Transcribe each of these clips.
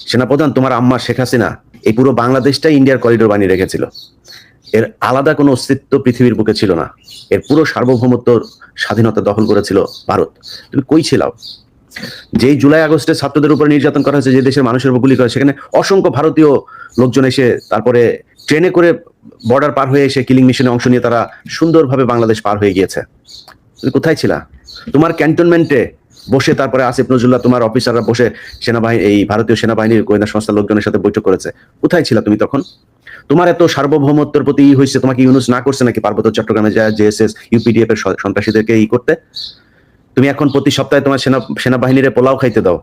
সেনাপ্রধান, তোমার আম্মা শেখ হাসিনা এই পুরো বাংলাদেশটাই ইন্ডিয়ার করিডোর বানিয়ে রেখেছিল। এর আলাদা কোনো অস্তিত্ব পৃথিবীর বুকে ছিল না। এর পুরো সার্বভৌমত্ব স্বাধীনতা দখল করেছিল ভারত। তুমি কই ছিলাও? যেই জুলাই আগস্টে ছাত্রদের উপর নির্যাতন করা হয়েছে, যে দেশের মানুষের উপর গুলি করে, সেখানে অসংখ্য ভারতীয় লোকজন এসে তারপরে ট্রেনে করে বর্ডার পার হয়ে এসে কিলিং মিশনে অংশ নিয়ে তারা সুন্দরভাবে বাংলাদেশ পার হয়ে গিয়েছে। তুমি কোথায় ছিলা? তোমার ক্যান্টনমেন্টে বসে তারপরে আসিফ নজরুল্লাহ, তোমার অফিসাররা বসে সেনাবাহিনী, এই ভারতীয় সেনাবাহিনীর গোয়েন্দা সংস্থার লোকজনের সাথে বৈঠক করেছে। কোথায় ছিলা তুমি তখন? তোমার এত সার্বভৌমত্বের প্রতি হয়েছে, তোমাকে ইউনুস না করছে নাকি পার্বত্য চট্টগ্রামে যায় জেএসএস ইউপিডিএফ এর সন্ত্রাসীদেরকে করতে? তুমি এখন প্রতি সপ্তাহে তোমার সেনাবাহিনীরে পোলাও খাইতে দাও।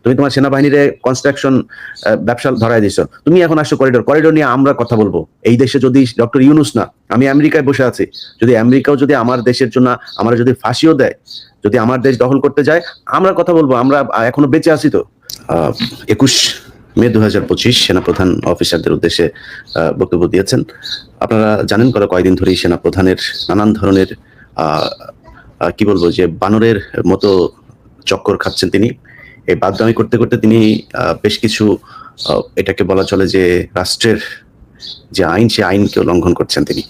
তুমি তোমার সেনাবাহিনীরে কনস্ট্রাকশন ব্যবসা ধরাই দিছো। তুমি এখন আসো করিডোর নিয়ে আমরা কথা বলবো। এই দেশে যদি ডক্টর ইউনুস না, আমি আমেরিকায় বসে আছি, যদি আমেরিকাও যদি আমার দেশের জন্য আমরা যদি ফাঁসিও দেয়, যদি আমার দেশ দখল করতে যায়, আমরা কথা বলবো। আমরা এখনো বেঁচে আছি তো। 21 মে 2025 সেনাপ্রধান অফিসারদের উদ্দেশ্যে বক্তব্য দিয়েছেন। আপনারা জানেন গত কয়েকদিন ধরেই সেনাপ্রধানের নানান ধরনের কি বলবো, যে বানরের মতো চক্কর খাচ্ছেন তিনি। এই বাদদামি করতে করতে তিনি বেশ কিছু এটাকে বলা চলে যে রাষ্ট্রের যে আইন, সে আইনকেও লঙ্ঘন করছেন তিনি।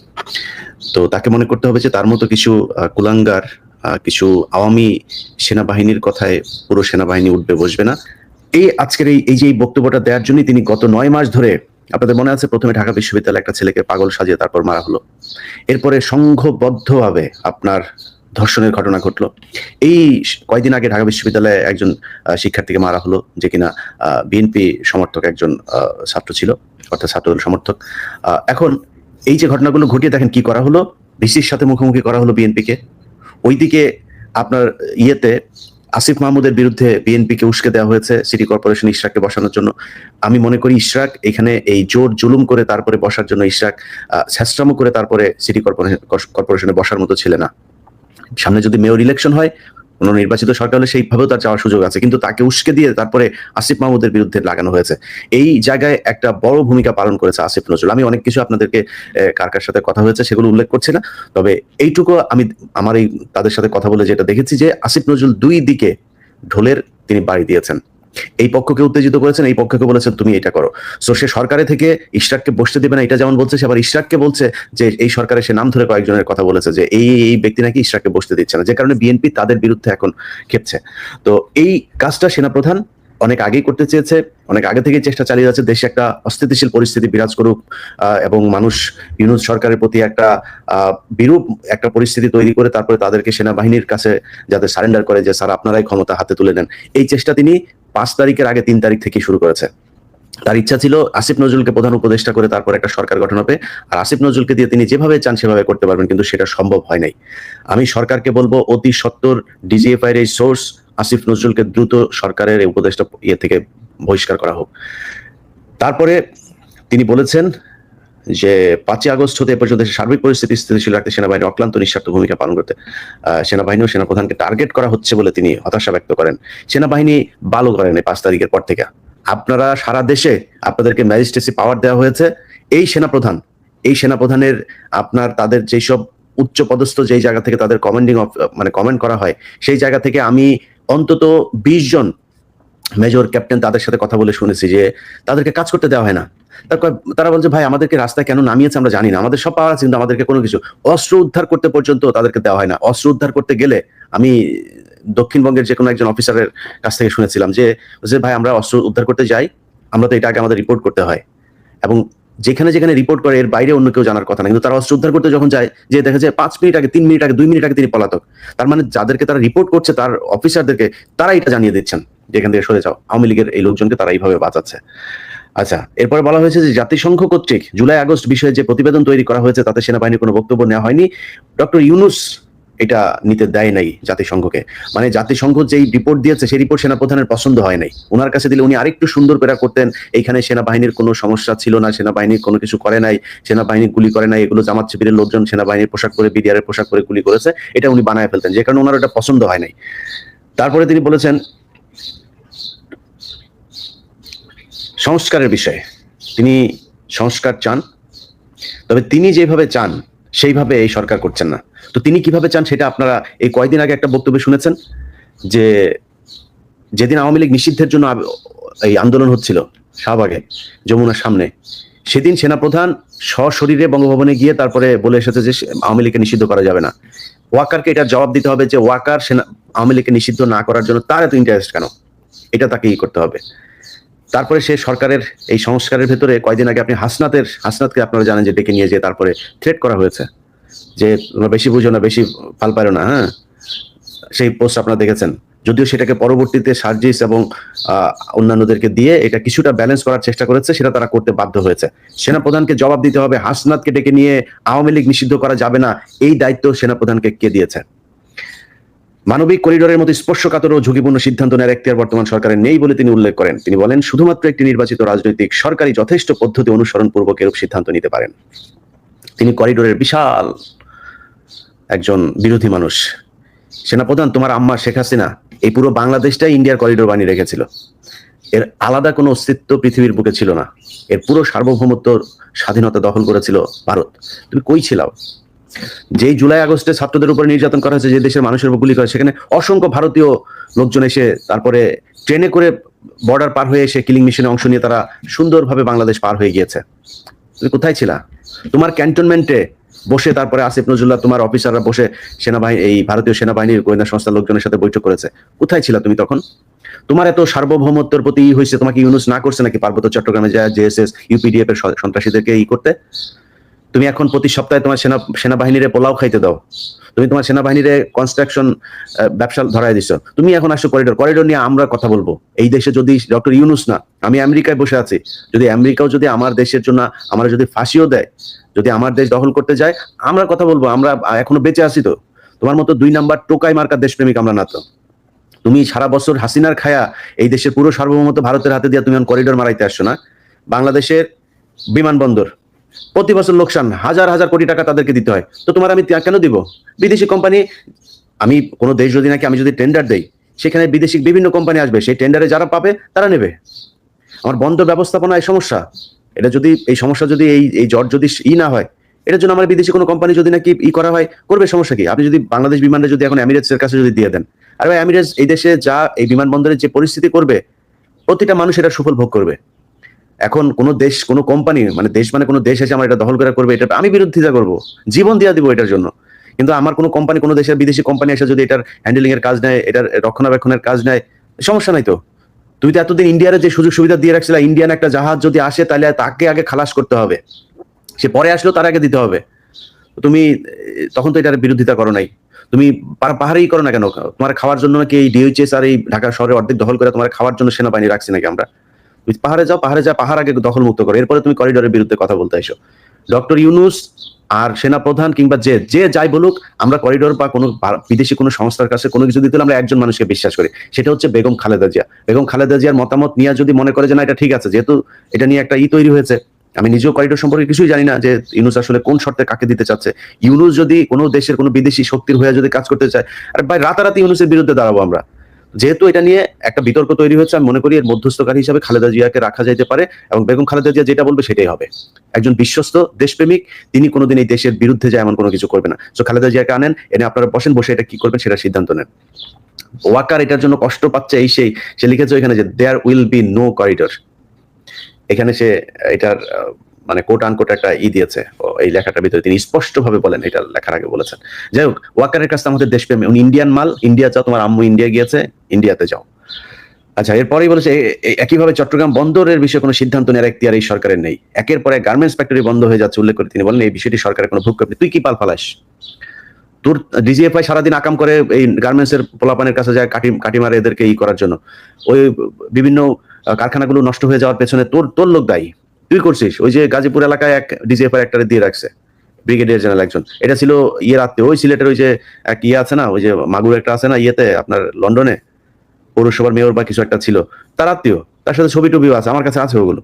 তো তাকে মনে করতে হবে যে তার মতো কিছু কুলাঙ্গার, কিছু আওয়ামী সেনাবাহিনীর কথায় পুরো সেনাবাহিনী উঠবে বসবে না। এই আজকের এই যে বক্তব্যটা দেওয়ার জন্য তিনি গত 9 মাস ধরে, আপনাদের মনে আছে, প্রথমে ঢাকা বিশ্ববিদ্যালয়ে একটা ছেলেকে পাগল সাজিয়ে তারপর মারা হলো। এরপরে সংঘবদ্ধভাবে আপনার ধর্ষণের ঘটনা ঘটলো। এই কয়েকদিন আগে ঢাকা বিশ্ববিদ্যালয়ে একজন শিক্ষার্থীকে মারা হলো, যে কিনা বিএনপি সমর্থক একজন ছাত্র ছিল, অর্থাৎ ছাত্রদল সমর্থক। এখন এই যে ঘটনাগুলো ঘটিয়ে দেখেন কি করা হলো, ভিসির সাথে মুখোমুখি করা হলো বিএনপিকে। ওইদিকে আপনার আসিফ মাহমুদের বিরুদ্ধে বিএনপিকে উস্কে দেওয়া হয়েছে সিটি কর্পোরেশন ইশরাককে বসানোর জন্য। আমি মনে করি ইশরাক এখানে এই জোর জুলুম করে তারপরে বসার জন্য, ইশরাক ছ্যাঁচড়ামো করে তারপরে সিটি কর্পোরেশনে বসার মতো ছিল না। সামনে যদি মেয়র ইলেকশন হয়, কোন নির্বাচিত সরকার হলে সেইভাবেও তার যাওয়ার সুযোগ আছে, কিন্তু তাকে উস্কে দিয়ে তারপরে আসিফ মাহমুদের বিরুদ্ধে লাগানো হয়েছে। এই জায়গায় একটা বড় ভূমিকা পালন করেছে আসিফ নজরুল। আমি অনেক কিছু আপনাদেরকে কার কার সাথে কথা হয়েছে সেগুলো উল্লেখ করছি না, তবে এইটুকু আমি আমার এই তাদের সাথে কথা বলে যেটা দেখেছি যে আসিফ নজরুল দুই দিকে ঢোলের তিনি বাড়ি দিয়েছেন। এই পক্ষকে উত্তেজিত করেছেন, এই পক্ষকে বলেছেন তুমি এটা করো। সো সে সরকারে থেকে ইশরাককে বসতে দেবে না, এটা যেমন বলছে, সে আবার ইশরাককে বলছে যে এই সরকারে সে নাম ধরে কয়েকজনের কথা বলেছে যে এই ব্যক্তি নাকি ইশরাককে বসতে দিচ্ছে না, যে কারণে বিএনপি তাদের বিরুদ্ধে এখন খেপছে। তো এই কাজটা সেনাপ্রধান অনেক আগেই করতে চেয়েছে, অনেক আগে থেকে চেষ্টা চালিয়ে যাচ্ছে দেশে একটা অস্থিতিশীল পরিস্থিতি বিরাজ করুক, এবং মানুষ ইউনূস সরকারের প্রতি একটা বিরূপ একটা পরিস্থিতি তৈরি করে তারপরে তাদেরকে সেনাবাহিনীর কাছে যাতে সারেন্ডার করে, যে স্যার আপনারাই ক্ষমতা হাতে তুলে নেন। এই চেষ্টা তিনি 5 তারিখের আগে 3 তারিখ থেকে শুরু করেছে। তার ইচ্ছা ছিল আসিফ নজরুলকে প্রধান উপদেষ্টা করে তারপর একটা সরকার গঠন হবে, আর আসিফ নজরুলকে দিয়ে তিনি যেভাবে চান সেভাবে করতে পারবেন, কিন্তু সেটা সম্ভব হয় নাই। আমি সরকারকে বলবো অতি সত্বর ডিজিএফআই এর এই সোর্স আসিফ নজরুলকে দ্রুত সরকারের এই উপদেষ্টা থেকে বহিষ্কার করা হোক। তারপরে তিনি বলেছেন যে 5ই আগস্ট হতে এ পর্যন্ত সার্বিক পরিস্থিতি স্থিতিশীল রাখতে সেনাবাহিনী অক্লান্ত নিঃস্বার্থ ভূমিকা পালন করতে সেনাবাহিনী ও সেনাপ্রধানকে টার্গেট করা হচ্ছে বলে তিনি হতাশা ব্যক্ত করেন। সেনাবাহিনী ভালো করেন 5 তারিখের পর থেকে। আপনারা সারা দেশে আপনাদেরকে ম্যাজিস্ট্রেসি পাওয়ার দেওয়া হয়েছে। এই সেনাপ্রধানের আপনার তাদের যেসব উচ্চ পদস্থ যেই জায়গা থেকে তাদের কমেন্ট করা হয়, সেই জায়গা থেকে আমি অন্তত 20 জন মেজর ক্যাপ্টেন তাদের সাথে কথা বলে শুনেছি যে তাদেরকে কাজ করতে দেওয়া হয় না। তারা বলছে ভাই আমাদেরকে রাস্তায় কেন নামিয়েছে আমরা জানি না, আমাদের সব পাওয়ার আছে কিন্তু আমাদেরকে কোনো কিছু, অস্ত্র উদ্ধার করতে পর্যন্ত তাদেরকে দেওয়া হয় না। অস্ত্র উদ্ধার করতে গেলে আমি দক্ষিণবঙ্গের যে কোনো একজন অফিসারের কাছ থেকে শুনেছিলাম যে ভাই আমরা অস্ত্র উদ্ধার করতে যাই, আমরা তো এটা আগে আমাদের রিপোর্ট করতে হয়, এবং যেখানে যেখানে রিপোর্ট করে এর বাইরে অন্য কেউ জানার কথা না, কিন্তু তারা অস্ত্র উদ্ধার করতে যখন যায়, যে দেখা যায় 5 মিনিট আগে, 3 মিনিট আগে, 2 মিনিট আগে তিনি পলাতক। তার মানে যাদেরকে তারা রিপোর্ট করছে, তার অফিসারদেরকে তারা এটা জানিয়ে দিচ্ছেন যেখান থেকে সরে যাও। আওয়ামী লীগের এই লোকজনকে তারা এইভাবে বাঁচাচ্ছে। আচ্ছা, এরপরে বলা হয়েছে যে জাতিসংঘ কর্তৃক জুলাই আগস্ট বিষয়ে যে প্রতিবেদন তৈরি করা হয়েছে তাতে সেনাবাহিনীর কোনো বক্তব্য নেওয়া হয়নি। ডক্টর ইউনূস এটা নিতে দেয় নাই জাতিসংঘকে। মানে জাতিসংঘ যেই রিপোর্ট দিয়েছে সেই রিপোর্ট সেনাপ্রধানের পছন্দ হয় নাই। ওনার কাছে দিলে উনি আরেকটু সুন্দর করে করতেন, এইখানে সেনাবাহিনীর কোনো সমস্যা ছিল না, সেনাবাহিনীর কোনো কিছু করে নাই, সেনাবাহিনী গুলি করে নাই, এগুলো জামাত শিবিরের লোকজন সেনাবাহিনীর পোশাক পরে, বিডিআরের পোশাক পরে গুলি করেছে, এটা উনি বানায় ফেলতেন, যে কারণে ওনার এটা পছন্দ হয় নাই। তারপরে তিনি বলেছেন সংস্কারের বিষয়ে তিনি সংস্কার চান, তবে তিনি যেভাবে চান সেইভাবে এই সরকার করছেন না। তো তিনি কিভাবে চান সেটা আপনারা এই কয়েকদিন আগে একটা বক্তব্যে শুনেছেন, যে যেদিন আওয়ামী লীগ নিষিদ্ধের জন্য এই আন্দোলন হচ্ছিল শাহবাগে যমুনার সামনে, সেদিন সেনাপ্রধান সশরীরে বঙ্গভবনে গিয়ে তারপরে বলে এসেছে যে আওয়ামী লীগকে নিষিদ্ধ করা যাবে না। ওয়াকারকে এটা জবাব দিতে হবে যে ওয়াকার আওয়ামী লীগকে নিষিদ্ধ না করার জন্য তার এত ইন্টারেস্ট কেন, এটা তাকে করতে হবে। তারপরে সে সরকারের এই সংস্কারের ভেতরে কয়দিন আগে আপনি হাসনাতকে আপনারা জানেন যে ডেকে নিয়ে যেয়ে তারপরে থ্রেট করা হয়েছে যে তোমরা বেশি বুঝো না, বেশি ফাল পারো না। হ্যাঁ, সেই পোস্ট আপনারা দেখেছেন। যদিও সেটাকে পরবর্তীতে সার্জিস এবং অন্যান্যদেরকে দিয়ে এটা কিছুটা ব্যালেন্স করার চেষ্টা করেছে, সেটা তারা করতে বাধ্য হয়েছে। সেনাপ্রধানকে জবাব দিতে হবে, হাসনাতকে ডেকে নিয়ে আওয়ামী লীগ নিষিদ্ধ করা যাবে না, এই দায়িত্ব সেনাপ্রধানকে কে দিয়েছে? মানবিক করিডোরের মতো স্পর্শকাতর ও ঝুঁকিপূর্ণ সিদ্ধান্ত নেওয়ার এখতিয়ার বর্তমান সরকারের নেই বলে তিনি উল্লেখ করেন। তিনি বলেন, শুধুমাত্র একটি নির্বাচিত রাজনৈতিক সরকারই যথেষ্ট পদ্ধতি অনুসরণ পূর্বক এরূপ সিদ্ধান্ত নিতে পারেন। তিনি করিডোরের বিশাল একজন বিরোধী মানুষ। সেনাপ্রধান, তোমার আম্মা শেখ হাসিনা এই পুরো বাংলাদেশটাই ইন্ডিয়ার করিডোর বানিয়ে রেখেছিল। এর আলাদা কোনো অস্তিত্ব পৃথিবীর বুকে ছিল না। এর পুরো সার্বভৌমত্ব স্বাধীনতা দখল করেছিল ভারত। তুমি কই ছিলাও? যেই জুলাই আগস্টে ছাত্রদের উপর নির্যাতন করা হয়েছে, যে দেশের মানুষের উপর গুলি করে, সেখানে অসংখ্য ভারতীয় লোকজন এসে তারপরে ট্রেনে করে বর্ডার পার হয়ে এসে কিলিং মিশনে অংশ নিয়ে তারা সুন্দরভাবে বাংলাদেশ পার হয়ে গিয়েছে। তুমি কোথায় ছিলা? তোমার ক্যান্টনমেন্টে বসে তারপরে আসিফ নজরুল্লাহ তোমার অফিসাররা বসে সেনাবাহিনী, এই ভারতীয় সেনাবাহিনীর গোয়েন্দা সংস্থার লোকজনের সাথে বৈঠক করেছে। কোথায় ছিলা তুমি তখন? তোমার এত সার্বভৌমত্বের প্রতি হয়েছে, তোমাকে ইউনুস না করছে নাকি পার্বত্য চট্টগ্রামে যায় জেএসএস ইউপিডিএফ এর সন্ত্রাসীদেরকে করতে? তুমি এখন প্রতি সপ্তাহে তোমার সেনাবাহিনীরে পোলাও খাইতে দাও, তুমি তোমার সেনাবাহিনীরে কনস্ট্রাকশন ব্যবসা ধরাই দিচ্ছ। তুমি এখন আসো করিডোর নিয়ে আমরা কথা বলবো। এই দেশে যদি ডক্টর ইউনুস না, আমি আমেরিকায় বসে আছি, যদি আমেরিকাও যদি আমার দেশের জন্য আমরা যদি ফাঁসিও দেয়, যদি আমার দেশ দখল করতে যায়, আমরা কথা বলবো। আমরা এখনো বেঁচে আছি তো। তোমার মতো 2 নাম্বার টোকাই মার্কার দেশপ্রেমিক আমরা না তো। তুমি সারা বছর হাসিনার খায়া এই দেশের পুরো সার্বভৌমত্ব ভারতের হাতে দিয়ে তুমি করিডোর মারাইতে আসছো না। বাংলাদেশের বিমানবন্দর প্রতি বছর লোকসান, হাজার হাজার কোটি টাকা তাদেরকে দিতে হয়। তো তোমার আমি কেন দিব? বিদেশি কোম্পানি, আমি কোনো দেশ যদি নাকি আমি যদি টেন্ডার দেই, সেখানে বিদেশি বিভিন্ন কোম্পানি আসবে, সেই টেন্ডারে যারা পাবে তারা নেবে। আমার বন্দর ব্যবস্থাপনা এই সমস্যা, এটা যদি এই সমস্যা যদি এই জট যদি না হয়, এটার জন্য আমার বিদেশি কোনো কোম্পানি যদি নাকি করা হয়, করবে, সমস্যা কি? আপনি যদি বাংলাদেশ বিমানটা যদি এখন এমিরেটস এর কাছে যদি দিয়ে দেন, আর ভাই এমিরেটস এই দেশে যা এই বিমানবন্দরের যে পরিস্থিতি করবে, প্রতিটা মানুষ এটা সুফল ভোগ করবে। এখন কোন দেশ, কোন কোম্পানি, মানে দেশ মানে কোনো দেশ এসে আমার এটা দখল করে করবে, এটা আমি বিরোধিতা করবো, জীবন দিয়ে দিব এটার জন্য। কিন্তু আমার কোনো কোম্পানি, কোনো দেশের বিদেশি কোম্পানি এসে যদি এটার হ্যান্ডেলিং এর কাজ নেয়, এটার রক্ষণাবেক্ষণের কাজ নেয়, সমস্যা নাই তো। তুমি তো এতদিন ইন্ডিয়ার যে সুযোগ সুবিধা দিয়ে রাখছিল, ইন্ডিয়ান একটা জাহাজ যদি আসে তাহলে তাকে আগে খালাস করতে হবে, সে পরে আসলেও তার আগে দিতে হবে। তুমি তখন তো এটার বিরোধিতা করো নাই। তুমি পাহাড়েই করো না কেন? তোমার খাওয়ার জন্য নাকি এই ডিএইচএস আর এই ঢাকা শহরে অর্ধেক দখল করে তোমার খাওয়ার জন্য সেনাবাহিনী রাখছি নাকি আমরা? তুমি পাহাড়ে যাও, পাহাড় আগে দখল মুক্ত করো, এরপরে তুমি করিডোরের বিরুদ্ধে কথা বলতে এসো। ডক্টর ইউনুস আর সেনাপ্রধান কিংবা যে যাই বলুক, আমরা করিডোর বা কোনো বিদেশি কোনো সংস্থার কাছে কোনো কিছু দিতে হলে আমরা একজন মানুষকে বিশ্বাস করি, সেটা হচ্ছে বেগম খালেদা জিয়া। বেগম খালেদা জিয়ার মতামত নিয়ে যদি মনে করে যে না এটা ঠিক আছে, যেহেতু এটা নিয়ে একটা তৈরি হয়েছে, আমি নিজেও করিডোর সম্পর্কে কিছুই জানি না যে ইউনুস আসলে কোন শর্তে কাকে দিতে চাচ্ছে। ইউনুস যদি কোনো দেশের কোনো বিদেশি শক্তির হয়ে যদি কাজ করতে চায়, আর ভাই রাতারাতি ইউনুসের বিরুদ্ধে দাঁড়াবো আমরা। যেহেতু এটা নিয়ে একটা বিতর্ক তৈরি হয়েছে, আমি মনে করি এর মধ্যস্থকারী হিসেবে খালেদা জিয়াকে রাখা যাইতে পারে, এবং বেগম খালেদা জিয়া যেটা বলবে সেটাই হবে। একজন বিশ্বস্ত দেশপ্রেমিক, তিনি কোনোদিন এই দেশের বিরুদ্ধে যায় এমন কোনো কিছু করবে না। তো খালেদা জিয়াকে আনেন, এনে আপনারা বসে এটা কি করবেন সেটা সিদ্ধান্ত নেন। ওয়াকার এটার জন্য কষ্ট পাচ্ছে, সে লিখেছে এখানে যে there will be no corridor. এখানে সে এটার মানে কোট আনকোট একটা দিয়েছে এই লেখাটার ভিতরে, তিনি স্পষ্ট ভাবে বলেন, এটা লেখার আগে বলেছেন। যাই হোক, ওয়াকারের কাছে আমাদের দেশপ্রেমী, উনি ইন্ডিয়ান মাল, ইন্ডিয়া যাও, তোমার আম্মু ইন্ডিয়া গিয়েছে, ইন্ডিয়াতে যাও। আচ্ছা, এরপরেই বলেছে একইভাবে চট্টগ্রাম বন্দরের বিষয়ে কোনো সিদ্ধান্ত নেওয়ার এখতিয়ার এই সরকারের নেই। একের পর এক গার্মেন্টস ফ্যাক্টরি বন্ধ হয়ে যাচ্ছে উল্লেখ করে তিনি বলেন, এই বিষয়টি সরকারের কোনো ভূক্ষেপ নেই। তুই কি পাল ফালাস? তোর ডিজিএফআই সারাদিন আকাম করে এই গার্মেন্টস এর পোলাপানের কাছে যায় কাটি মারে এদেরকে করার জন্য। ওই বিভিন্ন কারখানাগুলো নষ্ট হয়ে যাওয়ার পেছনে তোর লোক দায়ী। তুই করছিস। ওই যে গাজীপুর এলাকায় এক ডিজিএফআই একটারে দিয়ে রাখছে, ব্রিগেডিয়ার জেনারেল একজন, এটা ছিল আত্মীয়, ওই সিলেটের ওই যে এক আছে না, ওই যে মাগুর একটা আছে না আপনার লন্ডনে পৌরসভার মেয়র বা কিছু একটা ছিল, তার আত্মীয়, তার সাথে ছবি টবিও আছে, আমার কাছে আছে ওগুলো,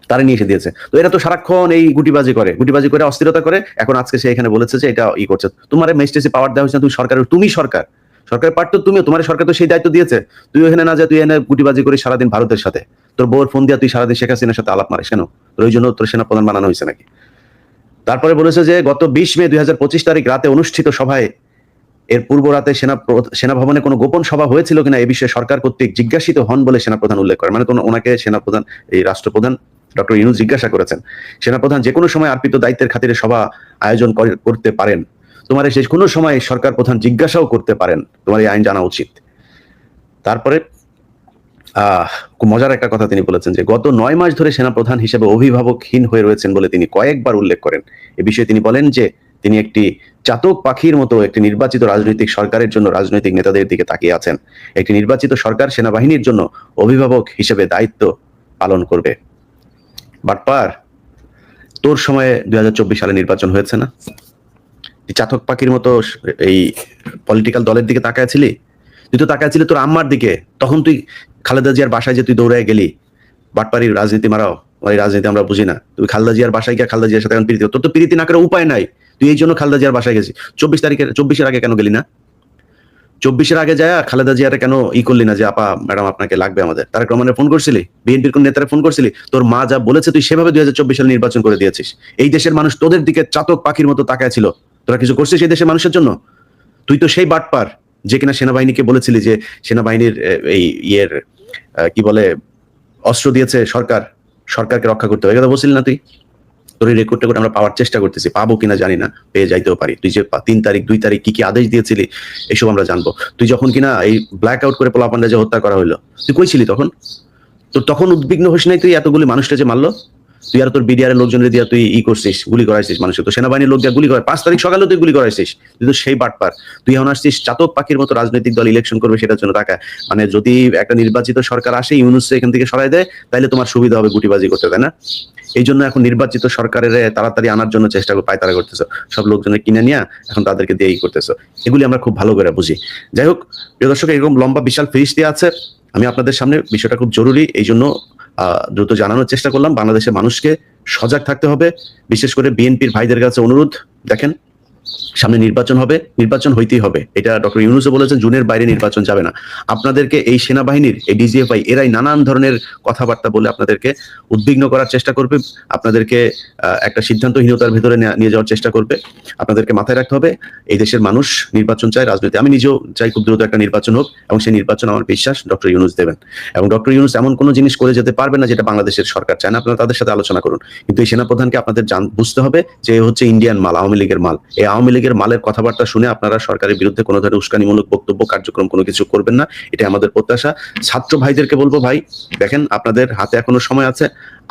তারা নিয়ে এসে দিয়েছে। তো এরা তো সারাক্ষণ এই গুটিবাজি করে অস্থিরতা করে। এখন আজকে সে এখানে বলেছে যে এটা করছে। তোমার ম্যাজিস্ট্রেসি পাওয়ার দেওয়া হয়েছে, তুমি সরকারের পার্ট তো তুমিও, তোমার সরকার তো সেই দায়িত্ব দিয়েছে। তুই এখানে না যায়, তুই এখানে গুটিবাজি করে সারাদিন ভারতের সাথে, তোর বউর ফোন দিয়া তুই সারাদিন শেখ হাসিনার সাথে আলাপ মারিস কেন? তোর ওই জন্য তোর সেনাপ্রধান বানানো হয়েছে নাকি? তারপরে বলেছে যে গত 20 মে 2025 তারিখ রাতে অনুষ্ঠিত সভায় এর পূর্ব রাতে সেনা ভবনে কোনো গোপন সভা হয়েছিল কিনা এই বিষয়ে সরকার কর্তৃক জিজ্ঞাসিত হন বলে সেনাপ্রধান উল্লেখ করেন। মানে তো ওনাকে সেনাপ্রধান, এই রাষ্ট্রপ্রধান ডক্টর ইউনূস জিজ্ঞাসা করেছেন, সেনাপ্রধান যে কোনো সময় অর্পিত দায়িত্বের খাতিরে সভা আয়োজন করতে পারেন, তোমার যে কোনো সময় সরকার প্রধান জিজ্ঞাসাও করতে পারেন, তোমার এই আইন জানা উচিত। তারপরে খুব মজার একটা কথা তিনি বলেছেন যে গত 9 মাস ধরে সেনাপ্রধান হিসেবে অভিভাবকহীন হয়ে রয়েছেন বলে তিনি কয়েকবার উল্লেখ করেন। এ বিষয়ে তিনি বলেন যে তিনি একটি চাতক পাখির মতো একটি নির্বাচিত রাজনৈতিক সরকারের জন্য রাজনৈতিক নেতাদের দিকে তাকিয়ে আছেন। একটি নির্বাচিত সরকার সেনাবাহিনীর জন্য অভিভাবক হিসেবে দায়িত্ব পালন করবে। বাটপার, তোর সময়ে 2024 সালে নির্বাচন হয়েছে না? চাতক পাখির মতো এই পলিটিক্যাল দলের দিকে তাকায়াছিলি? তুই তো তাকায়াছিলি তোর আম্মার দিকে। তখন তুই খালেদা জিয়ার বাসায় যে তুই দৌড়ায় গেলি, বাটপাড়ির রাজনীতি মারাও, এই রাজনীতি আমরা বুঝি না। তুই খালেদা জিয়ার বাসায় গিয়ে খালেদা জিয়ার সাথে এখন প্রীতি, তোর তো প্রীতি না করে উপায় নাই, তুই এই জন্য খালেদা জিয়ার বাসায় গেছিস। 24-এর আগে কেন গেলি না? 24-এর আগে যায় খালেদা জিয়ারে কেন করলি না যে আপা ম্যাডাম আপনাকে লাগবে আমাদের? তারেক রহমানের ফোন করছিলি? বিএনপির কোন নেতারা ফোন করছিলি? তোর মা যা বলেছে তুই সেভাবে 2024 সালে নির্বাচন করে দিয়েছিস। এই দেশের মানুষ তোদের দিকে চাতক পাখির মতো তাকায় ছিল। তোরা কিছু করছিস এই দেশের মানুষের জন্য? তুই তো সেই বাটপার যে কিনা সেনাবাহিনীকে বলেছিলি যে সেনাবাহিনীর এই কি বলে অস্ত্র দিয়েছে সরকারকে রক্ষা করতে হবে, এই কথা বলছিলি না তুই? তোর এই রেকর্ডটা করে আমরা পাওয়ার চেষ্টা করতেছি, পাবো কিনা জানি না, পেয়ে যাইতেও পারি। তুই যে 3 তারিখ 2 তারিখ কি আদেশ দিয়েছিলি এসব আমরা জানবো। তুই যখন কিনা এই ব্ল্যাক আউট করে পোলাপান্ডা যে হত্যা করা হইলো, তুই কই ছিলি তখন? তোর তখন উদ্বিগ্ন হইস নাই তুই এতগুলি মানুষটা যে মারলো? তুই আর তোর বিডিআর এর লোকজনের দিয়া তুই করছিস, গুলি করাইছিস মানুষকে। তো সেনাবাহিনীর লোক দিয়া গুলি করে 5 তারিখ সকালে তুই গুলি করাইছিস। তুই তো সেই বাটপার। তুই এখন আসছিস চাতক পাখির মতো রাজনৈতিক দল ইলেকশন করবে সেটার জন্য টাকা। মানে যদি একটা নির্বাচিত সরকার আসে, ইউনূসকে এখান থেকে সরাই দেয়, তাহলে তোমার সুবিধা হবে গুটিবাজি করতে, তাই না? এই জন্য এখন নির্বাচিত সরকারের তাড়াতাড়ি আনার জন্য চেষ্টা পায়তারা করতেছো, সব লোকজনের কিনে নিয়ে এখন তাদেরকে দিয়েই করতেছো। এগুলি আমরা খুব ভালো করে বুঝি। যাই হোক প্রিয় দর্শক, এরকম লম্বা বিশাল ফিরিস্তি আছে। আমি আপনাদের সামনে বিষয়টা খুব জরুরি, এই জন্য দ্রুত জানানোর চেষ্টা করলাম। বাংলাদেশের মানুষকে সজাগ থাকতে হবে, বিশেষ করে বিএনপির ভাইদের কাছে অনুরোধ। দেখেন, সামনে নির্বাচন হবে, নির্বাচন হইতেই হবে, এটা ডক্টর ইউনূসও বলেছেন, জুনের বাইরে নির্বাচন যাবে না। আপনাদেরকে এই সেনাবাহিনীর এই ডিজিএফআই এরাই নানান ধরনের কথাবার্তা বলে আপনাদেরকে উদ্বিগ্ন করার চেষ্টা করবে, আপনাদেরকে একটা সিদ্ধান্তহীনতার ভিতরে নিয়ে যাওয়ার চেষ্টা করবে। আপনাদেরকে মাথায় রাখতে হবে এই দেশের মানুষ নির্বাচন চায়, রাজনীতি। আমি নিজেও চাই খুব দ্রুত একটা নির্বাচন হোক, এবং সেই নির্বাচন আমার বিশ্বাস ডক্টর ইউনূস দেবেন। এবং ডক্টর ইউনূস এমন কোনো জিনিস করে যেতে পারবে না যেটা বাংলাদেশের সরকার চায় না। আপনারা তাদের সাথে আলোচনা করুন, কিন্তু এই সেনাপ্রধানকে আপনাদের বুঝতে হবে যে হচ্ছে ইন্ডিয়ান মাল, আওয়ামী লীগের মাল। এই আওয়ামী লীগের মালের কথাবার্তা শুনে আপনারা সরকারের বিরুদ্ধে কোনো ধরনের উস্কানিমূলক বক্তব্য কার্যক্রম কোনো কিছু করবেন না, এটা আমাদের প্রত্যাশা। ছাত্র ভাইদেরকে বলবো, ভাই দেখেন আপনাদের হাতে এখনো সময় আছে,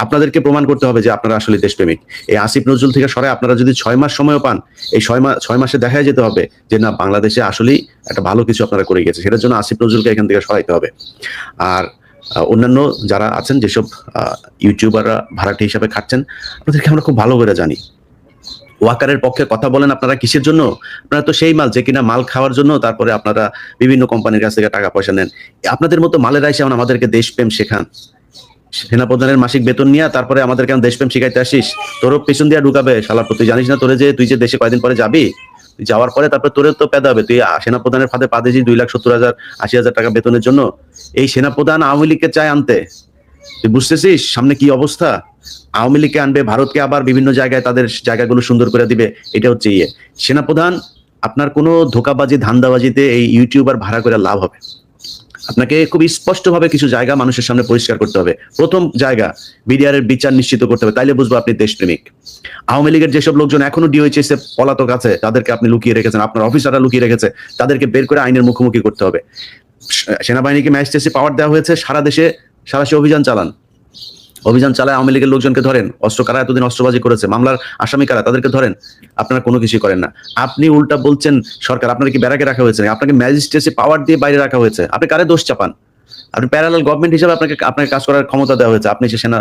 আপনাদেরকে প্রমাণ করতে হবে যে আপনারা আসলে দেশপ্রেমিক। এই আসিফ নজরুল থেকে সরাই আপনারা যদি 6 মাস সময় পান, এই 6 মাসে দেখা যেতে হবে যে না, বাংলাদেশে আসলেই একটা ভালো কিছু আপনারা করে গেছে। সেটার জন্য আসিফ নজরুলকে এখান থেকে সরাইতে হবে। আর অন্যান্য যারা আছেন, যেসব ইউটিউবাররা ভাড়াটে হিসাবে খাচ্ছেন, আপনাদেরকে আমরা খুব ভালো করে জানি। ওয়াকারের পক্ষে কথা বলেন আপনারা কিসের জন্য? আপনারা তো সেই মাল যে কিনা মাল খাওয়ার জন্য তারপরে আপনারা বিভিন্ন কোম্পানির কাছ থেকে টাকা পয়সা নেন। আপনাদের মতো মালের আইসে আমাদেরকে দেশপ্রেম শেখান। সেনাপ্রধানের মাসিক বেতন নিয়ে তারপরে আমাদের কেন দেশপ্রেম শিখাইতে আসিস? তোরও পেছন দিয়ে ঢুকাবে শালা। তুই জানিস না তুই যে দেশে কয়দিন পরে যাবি, তুই যাওয়ার পরে তারপরে তোরে তো পেদা হবে। তুই সেনাপ্রধানের ফাঁদে পা দিয়েছিস 2,70,000 80,000 টাকা বেতনের জন্য। এই সেনাপ্রধান আওয়ামী লীগকে চায় আনতে, তুই বুঝতেছিস সামনে কি অবস্থা? আওয়ামী লীগকে আনবে, ভারতকে আবার বিভিন্ন জায়গায় তাদের জায়গাগুলো সুন্দর করে দিবে। এটা হচ্ছে সেনাপ্রধান। আপনার কোনো ধোকাবাজি ধান্দাবাজিতে এই ইউটিউবার ভাড়া করে লাভ হবে? আপনাকে খুব স্পষ্টভাবে কিছু জায়গা মানুষের সামনে পরিষ্কার করতে হবে। প্রথম জায়গা, বিডিআর এর বিচার নিশ্চিত করতে হবে, তাইলে বুঝবো আপনি দেশপ্রেমিক। আওয়ামী লীগের যেসব লোকজন এখনো ডিওএইচএস এ পলাতক আছে, তাদেরকে আপনি লুকিয়ে রেখেছেন, আপনার অফিসাররা লুকিয়ে রেখেছে, তাদেরকে বের করে আইনের মুখোমুখি করতে হবে। সেনাবাহিনীকে ম্যাজিস্ট্রেসি পাওয়ার দেওয়া হয়েছে, সারা দেশে অভিযান চালান। অভিযান চালায় আওয়ামী লীগের লোকজনকে ধরেন। অস্ত্র কারা এতদিন অস্ত্রবাজি করেছে, মামলার আসামি কারা, তাদেরকে ধরেন। আপনারা কোনো কিছু করেন না। আপনি উল্টা বলছেন সরকার আপনার কি ব্যারাকে রাখা হয়েছে, আপনাকে ম্যাজিস্ট্রেসি পাওয়ার দিয়ে বাইরে রাখা হয়েছে। আপনি কারে দোষ চাপান? আপনি প্যারালাল গভর্নমেন্ট হিসেবে আপনাকে কাজ করার ক্ষমতা দেওয়া হয়েছে, আপনি সে সেনা